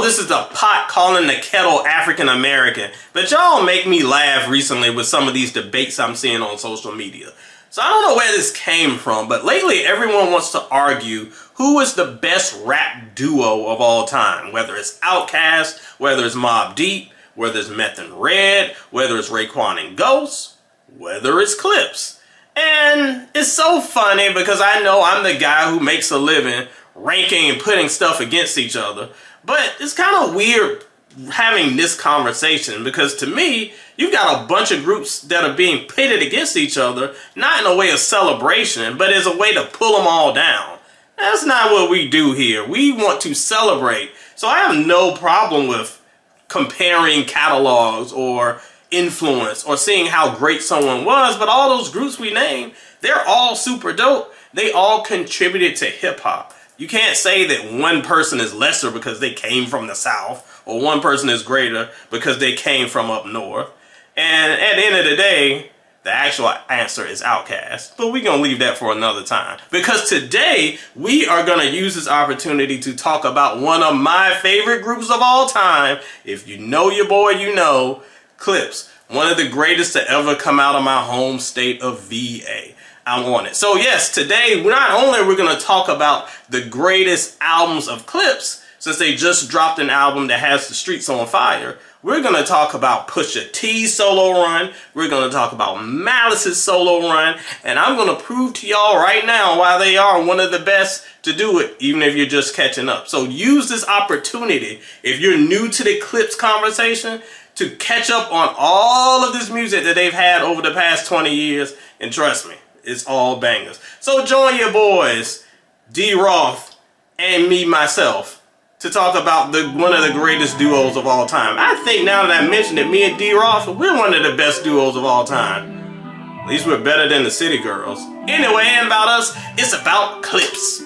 this is the pot calling the kettle African American, but y'all make me laugh recently with some of these debates I'm seeing on social media. So I don't know where this came from, but lately everyone wants to argue who is the best rap duo of all time, whether it's Outkast, whether it's Mobb Deep, whether it's Meth and Red, whether it's Raekwon and Ghost, whether it's Clipse. And it's so funny because I know I'm the guy who makes a living ranking and putting stuff against each other, but it's kind of weird having this conversation because to me, you've got a bunch of groups that are being pitted against each other, not in a way of celebration, but as a way to pull them all down. That's not what we do here. We want to celebrate. So I have no problem with comparing catalogs or influence or seeing how great someone was, but all those groups we named, they're all super dope. They all contributed to hip hop. You can't say that one person is lesser because they came from the South, or one person is greater because they came from up north. And at the end of the day, the actual answer is Outkast. But we're going to leave that for another time. Because today, we are going to use this opportunity to talk about one of my favorite groups of all time. If you know your boy, you know, Clipse. One of the greatest to ever come out of my home state of VA. I'm on it. So yes, today, not only are we going to talk about the greatest albums of Clipse, since they just dropped an album that has the streets on fire, we're going to talk about Pusha T's solo run, we're going to talk about Malice's solo run, and I'm going to prove to y'all right now why they are one of the best to do it, even if you're just catching up. So use this opportunity, if you're new to the Clipse conversation, to catch up on all of this music that they've had over the past 20 years, and trust me, it's all bangers. So join your boys, D Roth, and me, myself, to talk about one of the greatest duos of all time. I think now that I mentioned it, me and D Roth, we're one of the best duos of all time. At least we're better than the City Girls. Anyway, and about us, it's about Clipse.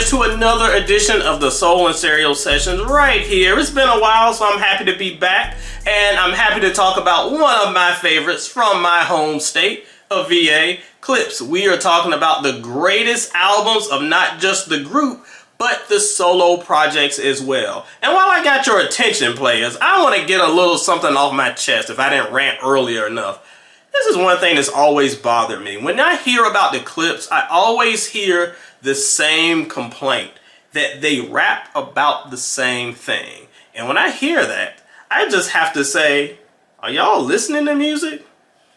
To another edition of the Soul and Cereal Sessions right here. It's been a while, so I'm happy to be back, and I'm happy to talk about one of my favorites from my home state of VA, Clipse. We are talking about the greatest albums of not just the group, but the solo projects as well. And while I got your attention, players, I want to get a little something off my chest if I didn't rant earlier enough. This is one thing that's always bothered me. When I hear about the Clipse, I always hear the same complaint, that they rap about the same thing. And when I hear that, I just have to say, are y'all listening to music?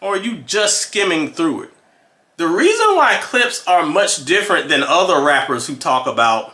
Or are you just skimming through it? The reason why Clipse are much different than other rappers who talk about,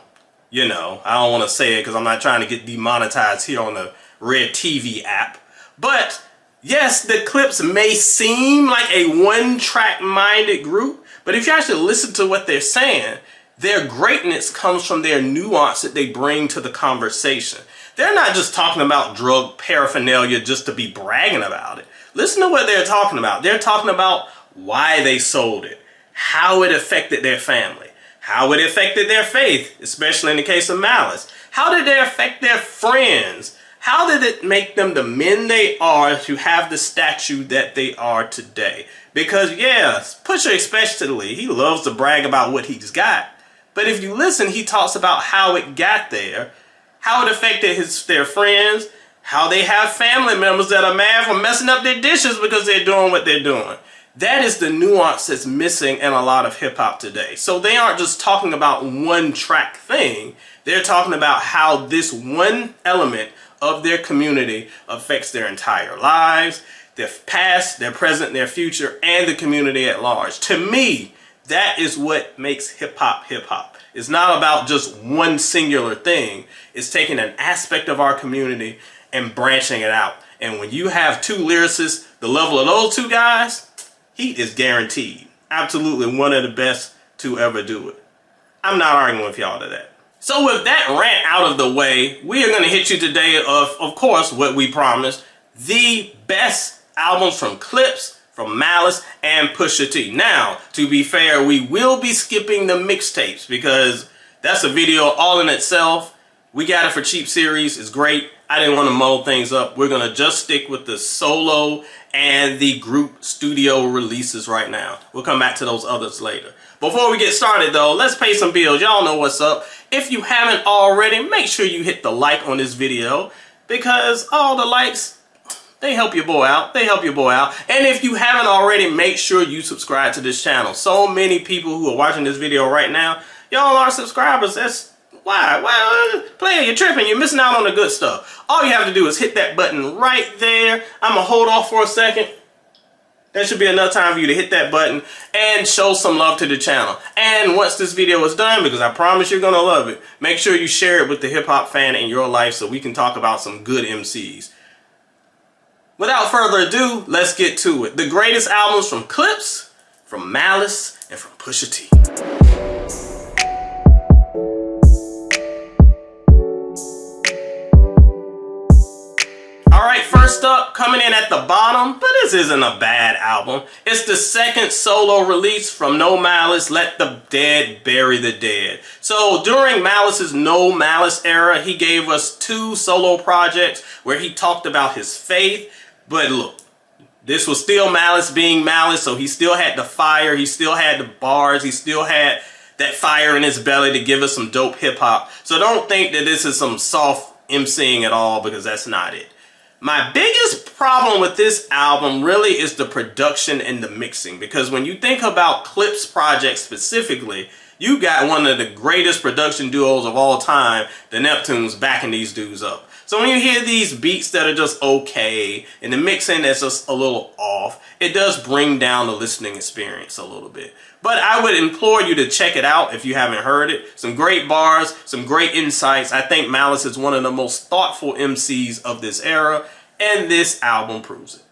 you know, I don't want to say it because I'm not trying to get demonetized here on the Red TV app, but yes, the Clipse may seem like a one-track minded group, but if you actually listen to what they're saying, their greatness comes from their nuance that they bring to the conversation. They're not just talking about drug paraphernalia just to be bragging about it. Listen to what they're talking about. They're talking about why they sold it, how it affected their family, how it affected their faith, especially in the case of Malice. How did it affect their friends? How did it make them the men they are to have the stature that they are today? Because yeah, Pusha especially, he loves to brag about what he's got. But if you listen, he talks about how it got there, how it affected their friends, how they have family members that are mad for messing up their dishes because they're doing what they're doing. That is the nuance that's missing in a lot of hip hop today. So they aren't just talking about one track thing. They're talking about how this one element of their community affects their entire lives, their past, their present, their future, and the community at large. To me, that is what makes hip-hop hip-hop. It's not about just one singular thing. It's taking an aspect of our community and branching it out. And when you have two lyricists, the level of those two guys, heat is guaranteed. Absolutely one of the best to ever do it. I'm not arguing with y'all to that. So with that rant out of the way, we are going to hit you today of course, what we promised. The best albums from Clipse, from Malice, and Pusha T. Now, to be fair, we will be skipping the mixtapes because that's a video all in itself. We got it for cheap series. It's great. I didn't want to muddle things up. We're going to just stick with the solo and the group studio releases right now. We'll come back to those others later. Before we get started though, let's pay some bills. Y'all know what's up. If you haven't already, make sure you hit the like on this video because all the likes, they help your boy out. They help your boy out. And if you haven't already, make sure you subscribe to this channel. So many people who are watching this video right now, y'all are subscribers. That's why? Well, player, you're tripping. You're missing out on the good stuff. All you have to do is hit that button right there. I'm going to hold off for a second. That should be enough time for you to hit that button and show some love to the channel. And once this video is done, because I promise you're going to love it, make sure you share it with the hip-hop fan in your life so we can talk about some good MCs. Without further ado, let's get to it. The greatest albums from Clipse, from Malice, and from Pusha T. Alright, first up, coming in at the bottom, but this isn't a bad album. It's the second solo release from No Malice, Let the Dead Bury the Dead. So during Malice's No Malice era, he gave us two solo projects where he talked about his faith. But look, this was still Malice being Malice, so he still had the fire, he still had the bars, he still had that fire in his belly to give us some dope hip hop. So don't think that this is some soft MCing at all, because that's not it. My biggest problem with this album really is the production and the mixing, because when you think about Clipse projects specifically, you got one of the greatest production duos of all time, the Neptunes, backing these dudes up. So when you hear these beats that are just okay, and the mixing that's just a little off, it does bring down the listening experience a little bit. But I would implore you to check it out if you haven't heard it. Some great bars, some great insights. I think Malice is one of the most thoughtful MCs of this era, and this album proves it.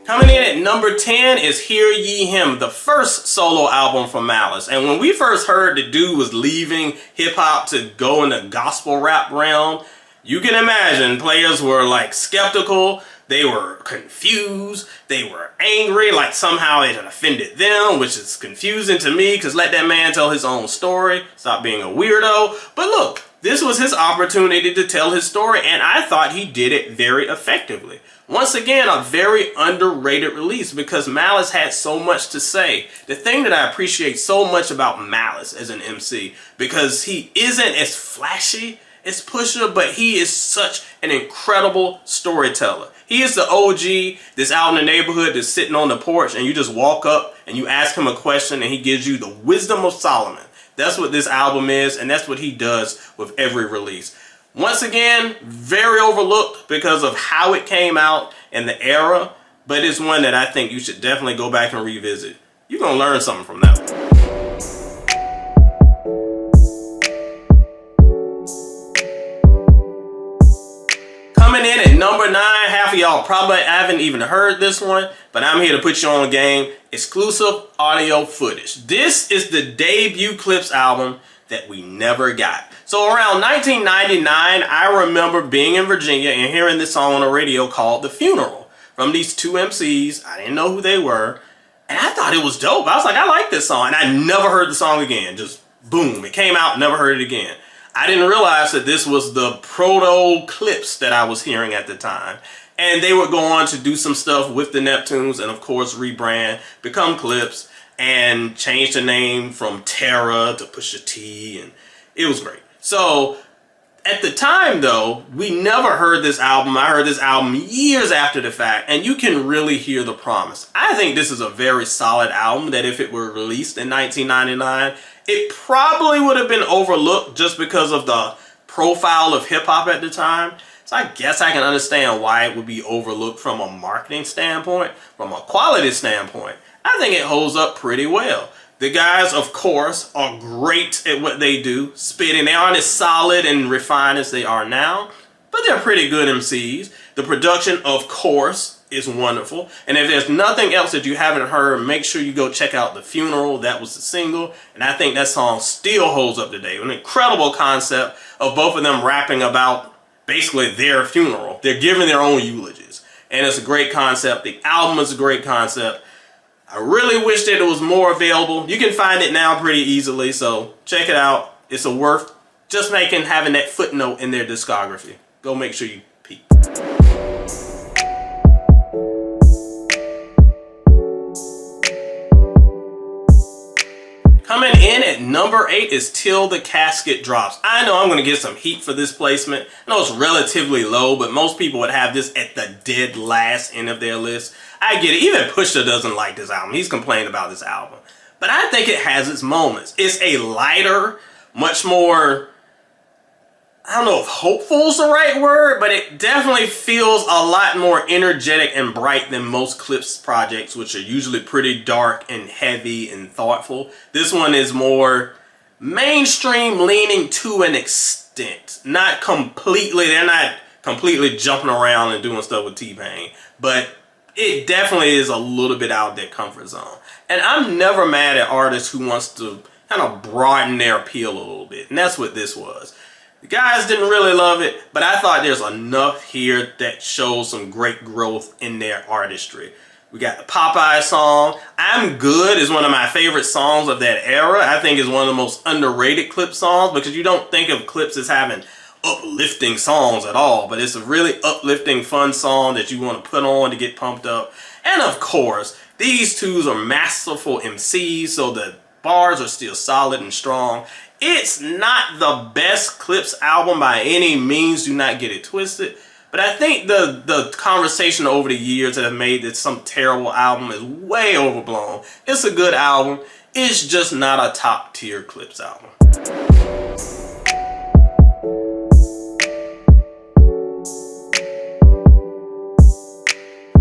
Coming in at number 10 is Hear Ye Him, the first solo album from Malice. And when we first heard the dude was leaving hip-hop to go in the gospel rap realm, you can imagine players were like skeptical, they were confused, they were angry, like somehow it had offended them, which is confusing to me, because let that man tell his own story, stop being a weirdo. But look, this was his opportunity to tell his story, and I thought he did it very effectively. Once again, a very underrated release because Malice had so much to say. The thing that I appreciate so much about Malice as an MC, because he isn't as flashy as Pusha, but he is such an incredible storyteller. He is the OG that's out in the neighborhood that's sitting on the porch and you just walk up and you ask him a question and he gives you the wisdom of Solomon. That's what this album is, and that's what he does with every release. Once again, very overlooked because of how it came out and the era, but it's one that I think you should definitely go back and revisit. You're going to learn something from that one. Coming in at number 9, half of y'all probably haven't even heard this one, but I'm here to put you on game. Exclusive audio footage. This is the debut Clipse album that we never got. So around 1999, I remember being in Virginia and hearing this song on the radio called The Funeral from these two MCs. I didn't know who they were, and I thought it was dope. I was like, I like this song, and I never heard the song again. Just boom, it came out, never heard it again. I didn't realize that this was the proto Clipse that I was hearing at the time. And they would go on to do some stuff with the Neptunes and of course rebrand, become Clipse, and change the name from Terra to Pusha T, and it was great. So at the time though, we never heard this album. I heard this album years after the fact, and you can really hear the promise. I think this is a very solid album that if it were released in 1999, it probably would have been overlooked just because of the profile of hip hop at the time. So I guess I can understand why it would be overlooked from a marketing standpoint. From a quality standpoint, I think it holds up pretty well. The guys, of course, are great at what they do, spitting. They aren't as solid and refined as they are now, but they're pretty good MCs. The production, of course, is wonderful. And if there's nothing else that you haven't heard, make sure you go check out The Funeral. That was the single, and I think that song still holds up today. An incredible concept of both of them rapping about basically their funeral. They're giving their own eulogies, and it's a great concept. The album is a great concept. I really wish that it was more available. You can find it now pretty easily, so check it out. It's worth just having that footnote in their discography. Go make sure you peep. Coming in at number 8 is Till the Casket Drops. I know I'm going to get some heat for this placement. I know it's relatively low, but most people would have this at the dead last end of their list. I get it. Even Pusha doesn't like this album. He's complaining about this album. But I think it has its moments. It's a lighter, much more, I don't know if hopeful is the right word, but it definitely feels a lot more energetic and bright than most Clipse projects, which are usually pretty dark and heavy and thoughtful. This one is more mainstream leaning to an extent. Not completely, they're not completely jumping around and doing stuff with T-Pain, but it definitely is a little bit out of their comfort zone. And I'm never mad at artists who wants to kind of broaden their appeal a little bit, and that's what this was. The guys didn't really love it, but I thought there's enough here that shows some great growth in their artistry. We got the Popeye song. I'm Good is one of my favorite songs of that era. I think it's one of the most underrated Clipse songs because you don't think of Clipse as having uplifting songs at all, but it's a really uplifting, fun song that you want to put on to get pumped up. And of course, these twos are masterful MCs, so the bars are still solid and strong. It's not the best Clipse album by any means, do not get it twisted, but I think the conversation over the years that have made this some terrible album is way overblown. It's a good album, it's just not a top tier Clipse album.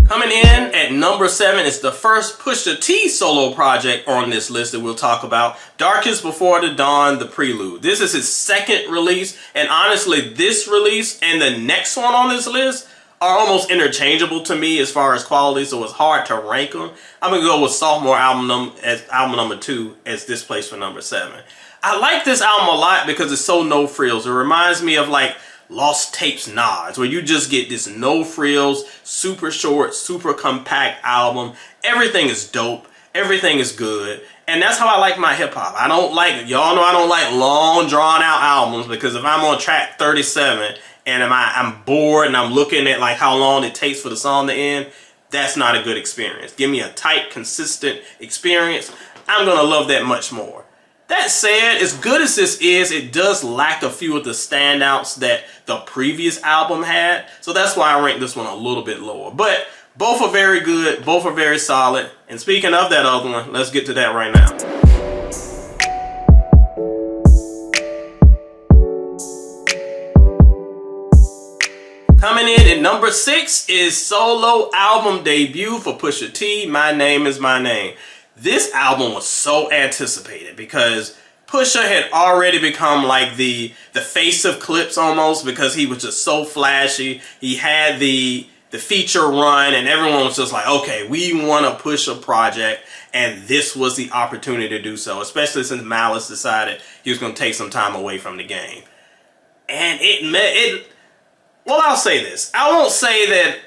Coming in at number 7 is the first Pusha T solo project on this list that we'll talk about, Darkest Before the Dawn, The Prelude. This is his second release, and honestly, this release and the next one on this list are almost interchangeable to me as far as quality, so it's hard to rank them. I'm going to go with sophomore album number 2 as this place for number 7. I like this album a lot because it's so no frills. It reminds me of like Lost Tapes Nods, where you just get this no frills, super short, super compact album. Everything is dope. Everything is good. And that's how I like my hip hop. I don't like, y'all know I don't like long drawn out albums, because if I'm on track 37 and I'm bored and I'm looking at like how long it takes for the song to end, that's not a good experience. Give me a tight, consistent experience. I'm gonna love that much more. That said, as good as this is, it does lack a few of the standouts that the previous album had. So that's why I rank this one a little bit lower. But both are very good. Both are very solid. And speaking of that other one, let's get to that right now. Coming in at number 6 is solo album debut for Pusha T, My Name Is My Name. This album was so anticipated because Pusha had already become like the face of Clipse almost, because he was just so flashy. He had the feature run and everyone was just like, okay, we want to push a project, and this was the opportunity to do so, especially since Malice decided he was going to take some time away from the game. And well, I'll say this. I won't say that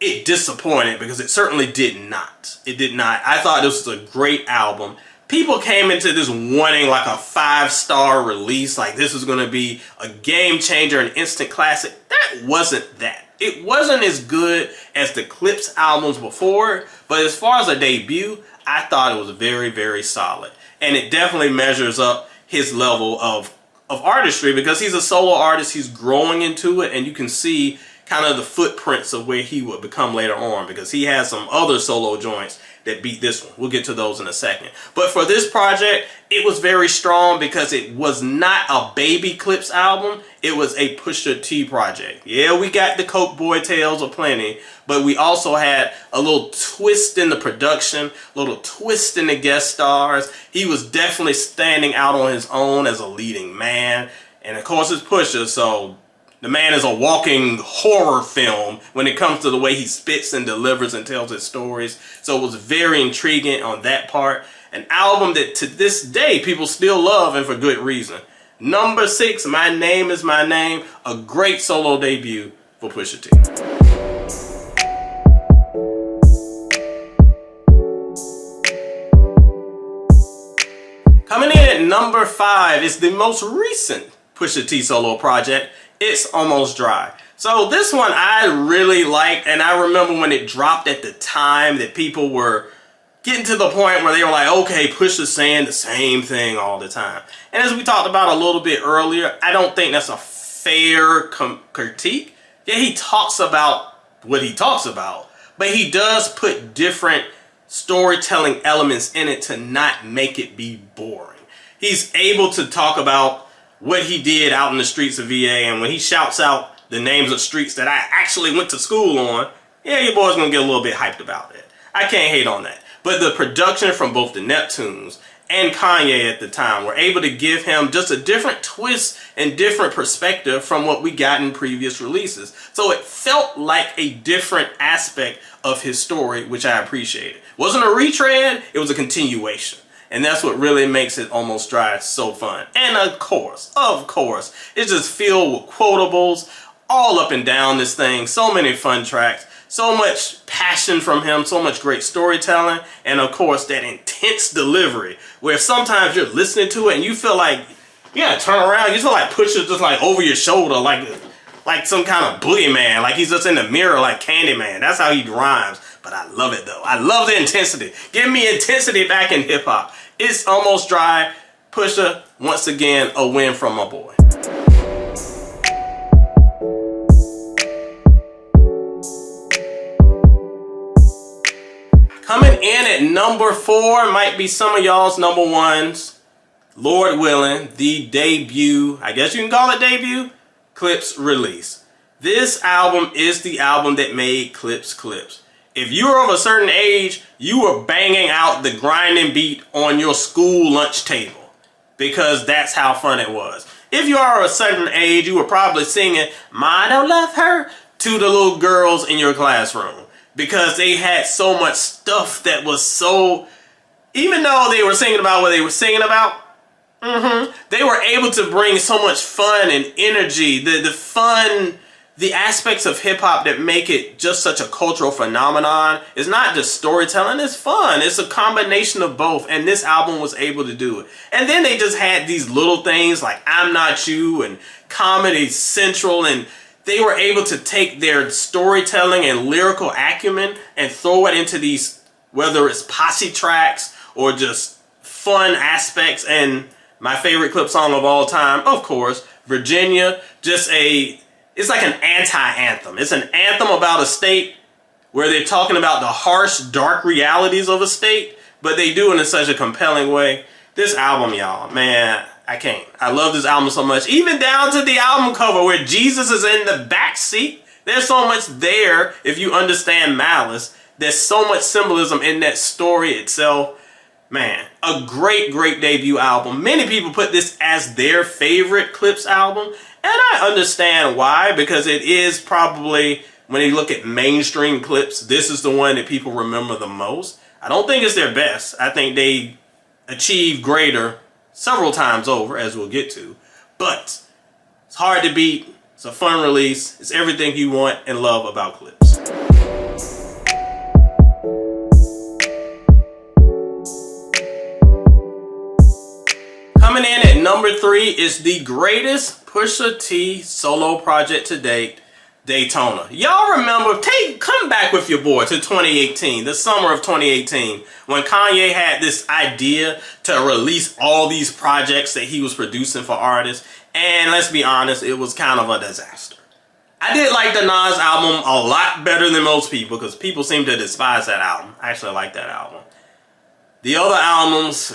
it disappointed, because it certainly did not. It did not. I thought this was a great album. People came into this wanting like a 5-star release, like this was going to be a game changer, an instant classic. That wasn't that. It wasn't as good as the Clipse albums before, but as far as a debut, I thought it was very, very solid. And it definitely measures up his level of artistry, because he's a solo artist, he's growing into it, and you can see kind of the footprints of where he would become later on, because he has some other solo joints that beat this one. We'll get to those in a second. But for this project, it was very strong because it was not a Baby Clipse album. It was a Pusha T project. Yeah, we got the Coke Boy tales aplenty, but we also had a little twist in the production, a little twist in the guest stars. He was definitely standing out on his own as a leading man. And of course it's Pusha, so the man is a walking horror film when it comes to the way he spits and delivers and tells his stories. So it was very intriguing on that part. An album that to this day people still love, and for good reason. Number 6, My Name Is My Name, a great solo debut for Pusha T. Coming in at number 5 is the most recent Pusha T solo project, It's Almost Dry. So this one I really liked, and I remember when it dropped at the time that people were getting to the point where they were like, okay, Pusha's saying the same thing all the time. And as we talked about a little bit earlier, I don't think that's a fair critique. Yeah, he talks about what he talks about, but he does put different storytelling elements in it to not make it be boring. He's able to talk about what he did out in the streets of VA, and when he shouts out the names of streets that I actually went to school on, yeah, your boy's gonna get a little bit hyped about it. I can't hate on that. But the production from both the Neptunes and Kanye at the time were able to give him just a different twist and different perspective from what we got in previous releases. So it felt like a different aspect of his story, which I appreciated. Wasn't a retread, it was a continuation. And that's what really makes It Almost Dry so fun. And of course, it's just filled with quotables all up and down this thing. So many fun tracks. So much passion from him, so much great storytelling, and of course that intense delivery where sometimes you're listening to it and you feel like you gotta turn around, you feel like Pusha's just like over your shoulder like some kind of boogeyman, like he's just in the mirror like Candyman. That's how he rhymes, but I love it though. I love the intensity. Give me intensity back in hip hop. It's Almost Dry. Pusha, once again, a win from my boy. Coming in at number 4 might be some of y'all's number 1s. Lord Willin, the debut, I guess you can call it debut, Clipse release. This album is the album that made Clipse Clipse. If you were of a certain age, you were banging out the grinding beat on your school lunch table because that's how fun it was. If you are of a certain age, you were probably singing "Ma Don't Love Her" to the little girls in your classroom. Because they had so much stuff that was so, even though they were singing about what they were singing about, they were able to bring so much fun and energy. The fun, the aspects of hip hop that make it just such a cultural phenomenon. It's not just storytelling, it's fun. It's a combination of both, and this album was able to do it. And then they just had these little things like I'm Not You and Comedy Central, and they were able to take their storytelling and lyrical acumen and throw it into these, whether it's posse tracks or just fun aspects. And my favorite Clip song of all time, of course, Virginia, it's like an anti-anthem. It's an anthem about a state where they're talking about the harsh, dark realities of a state, but they do it in such a compelling way. This album, y'all, man, I can't. I love this album so much. Even down to the album cover where Jesus is in the back seat. There's so much there if you understand Malice. There's so much symbolism in that story itself. Man, a great, great debut album. Many people put this as their favorite Clipse album. And I understand why, because it is probably, when you look at mainstream Clipse, this is the one that people remember the most. I don't think it's their best. I think they achieved greater several times over, as we'll get to, but it's hard to beat. It's a fun release. It's everything you want and love about Clipse. Coming in at number 3 is the greatest Pusha T solo project to date, Daytona. Y'all remember, come back with your boy to 2018, the summer of 2018, when Kanye had this idea to release all these projects that he was producing for artists, and let's be honest, it was kind of a disaster. I did like the Nas album a lot better than most people because people seem to despise that album. I actually like that album. The other albums,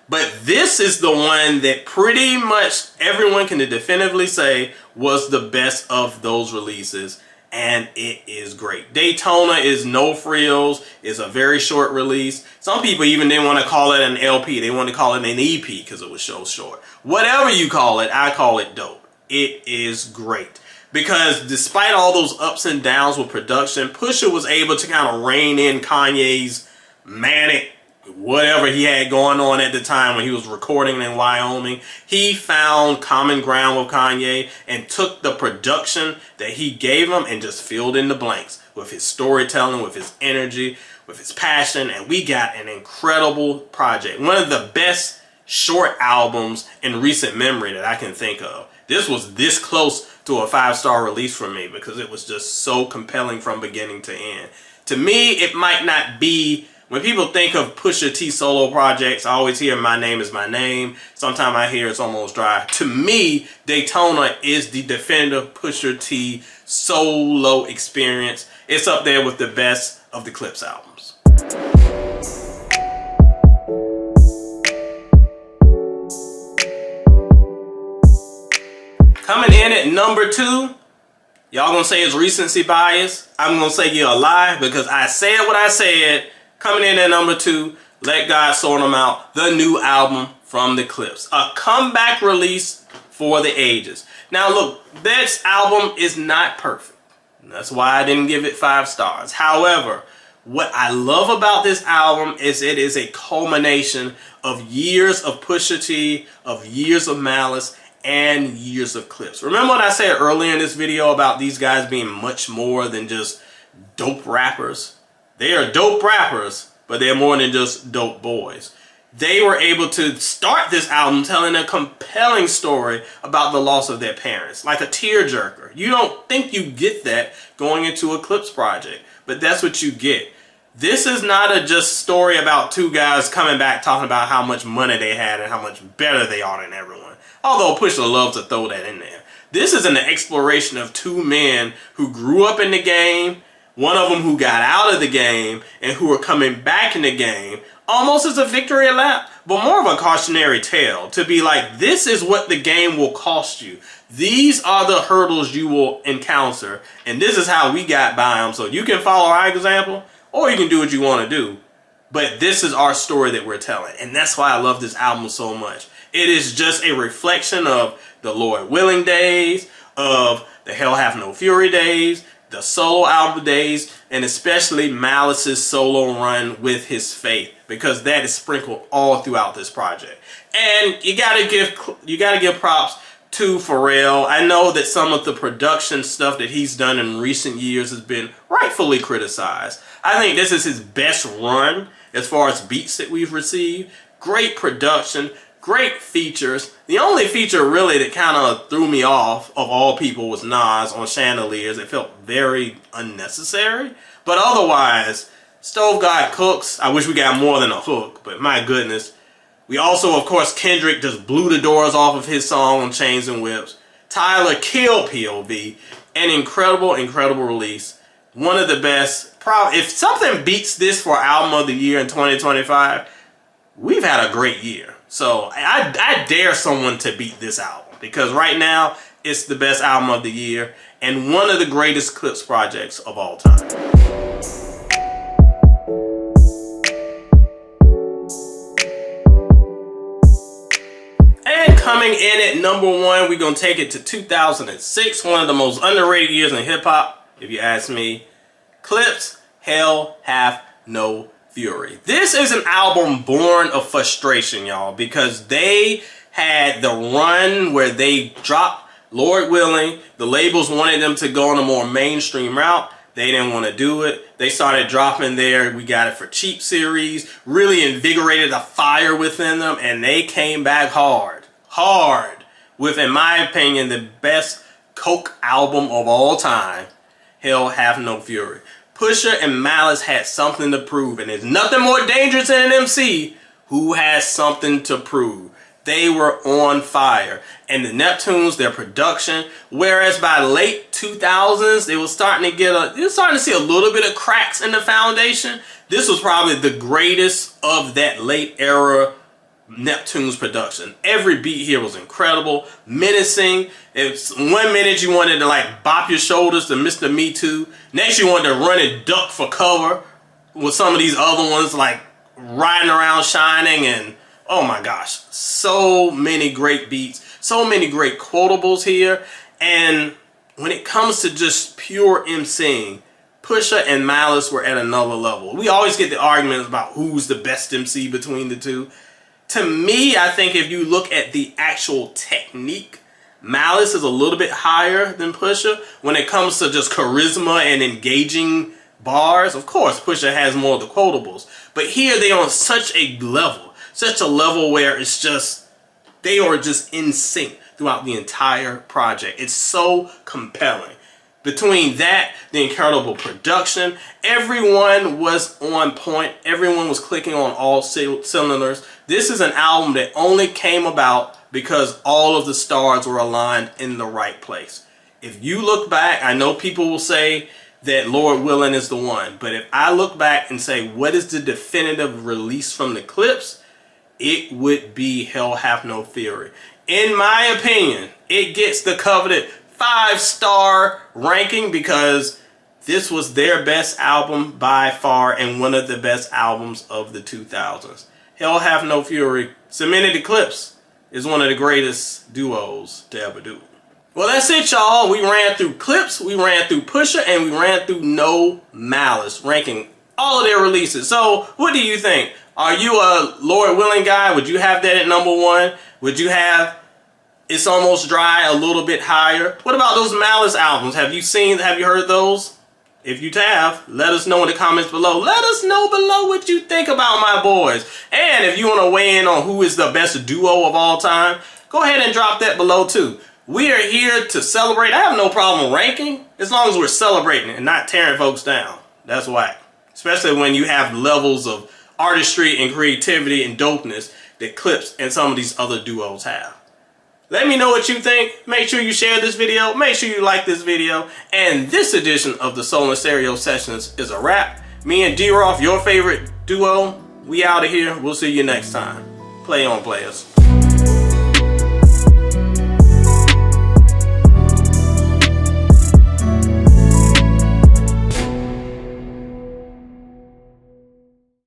but this is the one that pretty much everyone can definitively say was the best of those releases, and it is great. Daytona is no frills. It's a very short release. Some people even didn't want to call it an LP. They wanted to call it an EP because it was so short. Whatever you call it, I call it dope. It is great. Because despite all those ups and downs with production, Pusha was able to kind of rein in Kanye's manic whatever he had going on at the time when he was recording in Wyoming. He found common ground with Kanye and took the production that he gave him and just filled in the blanks with his storytelling, with his energy, with his passion, and we got an incredible project. One of the best short albums in recent memory that I can think of. This was this close to a 5-star release for me because it was just so compelling from beginning to end. To me, it might not be, when people think of Pusha T solo projects, I always hear My Name Is My Name. Sometimes I hear It's Almost Dry. To me, Daytona is the definitive Pusha T solo experience. It's up there with the best of the Clipse albums. Coming in at number 2, y'all gonna say it's recency bias. I'm gonna say you're a lie because I said what I said. Coming in at number 2, Let God Sort 'Em Out, the new album from the Clipse. A comeback release for the ages. Now look, this album is not perfect. That's why I didn't give it 5 stars. However, what I love about this album is it is a culmination of years of Pusha T, of years of Malice, and years of Clipse. Remember what I said earlier in this video about these guys being much more than just dope rappers? They are dope rappers, but they're more than just dope boys. They were able to start this album telling a compelling story about the loss of their parents, like a tearjerker. You don't think you get that going into a Clipse project, but that's what you get. This is not a just story about 2 guys coming back talking about how much money they had and how much better they are than everyone. Although Pusha loves to throw that in there. This is an exploration of 2 men who grew up in the game, one of them who got out of the game, and who are coming back in the game, almost as a victory lap, but more of a cautionary tale. To be like, this is what the game will cost you. These are the hurdles you will encounter, and this is how we got by them. So you can follow our example, or you can do what you want to do. But this is our story that we're telling, and that's why I love this album so much. It is just a reflection of the Lord Willin days, of the Hell Have No Fury days, the solo album days, and especially Malice's solo run with his faith, because that is sprinkled all throughout this project. And you gotta give props to Pharrell. I know that some of the production stuff that he's done in recent years has been rightfully criticized. I think this is his best run as far as beats that we've received. Great production, great features. The only feature really that kind of threw me off, of all people, was Nas on Chandeliers. It felt very unnecessary. But otherwise, Stove God Cooks, I wish we got more than a hook, but my goodness. We also, of course, Kendrick just blew the doors off of his song on Chains and Whips. Tyler killed POV. An incredible, incredible release. One of the best. If something beats this for Album of the Year in 2025, we've had a great year. So I dare someone to beat this album, because right now it's the best album of the year and one of the greatest Clipse projects of all time. And coming in at number 1, we're going to take it to 2006, one of the most underrated years in hip-hop, if you ask me. Clipse, Hell Have No Fury. This is an album born of frustration, y'all, because they had the run where they dropped Lord Willin. The labels wanted them to go on a more mainstream route. They didn't want to do it. They started dropping their We Got It For Cheap series, really invigorated a fire within them, and they came back hard with, in my opinion, the best coke album of all time, Hell Have No Fury. Pusha and Malice had something to prove, and there's nothing more dangerous than an MC who has something to prove. they were on fire. And the Neptunes, their production, whereas by late 2000s, they were starting to see a little bit of cracks in the foundation. This was probably the greatest of that late era Neptune's production. Every beat here was incredible, menacing. It's 1 minute you wanted to like bop your shoulders to Mr. Me Too. Next you wanted to run and duck for cover with some of these other ones like Riding Around Shining, and oh my gosh, so many great beats, so many great quotables here. And when it comes to just pure emceeing, Pusha and Malice were at another level. We always get the arguments about who's the best MC between the two. To me, I think if you look at the actual technique, Malice is a little bit higher than Pusha. When it comes to just charisma and engaging bars, of course, Pusha has more of the quotables. But here they're on such a level where it's just, they are just in sync throughout the entire project. It's so compelling. Between that, the incredible production, everyone was on point. Everyone was clicking on all cylinders. This is an album that only came about because all of the stars were aligned in the right place. If you look back, I know people will say that Lord Willin is the one, but if I look back and say, what is the definitive release from the Clipse? It would be Hell Hath No Fury. In my opinion, it gets the coveted 5-star ranking because this was their best album by far and one of the best albums of the 2000s. Hell Hath No Fury, cemented the Clipse, is one of the greatest duos to ever do it. Well, that's it, y'all. We ran through Clipse, we ran through Pusha, and we ran through No Malice, ranking all of their releases. So, what do you think? Are you a Lord Willin guy? Would you have that at #1? Would you have It's Almost Dry a little bit higher? What about those Malice albums? Have you heard those? If you have, let us know in the comments below. Let us know below what you think about my boys. And if you want to weigh in on who is the best duo of all time, go ahead and drop that below too. We are here to celebrate. I have no problem ranking as long as we're celebrating and not tearing folks down. That's whack. Especially when you have levels of artistry and creativity and dopeness that Clipse and some of these other duos have. Let me know what you think. Make sure you share this video. Make sure you like this video. And this edition of the Soul and Stereo Sessions is a wrap. Me and D Roth, your favorite duo, we out of here. We'll see you next time. Play on, players.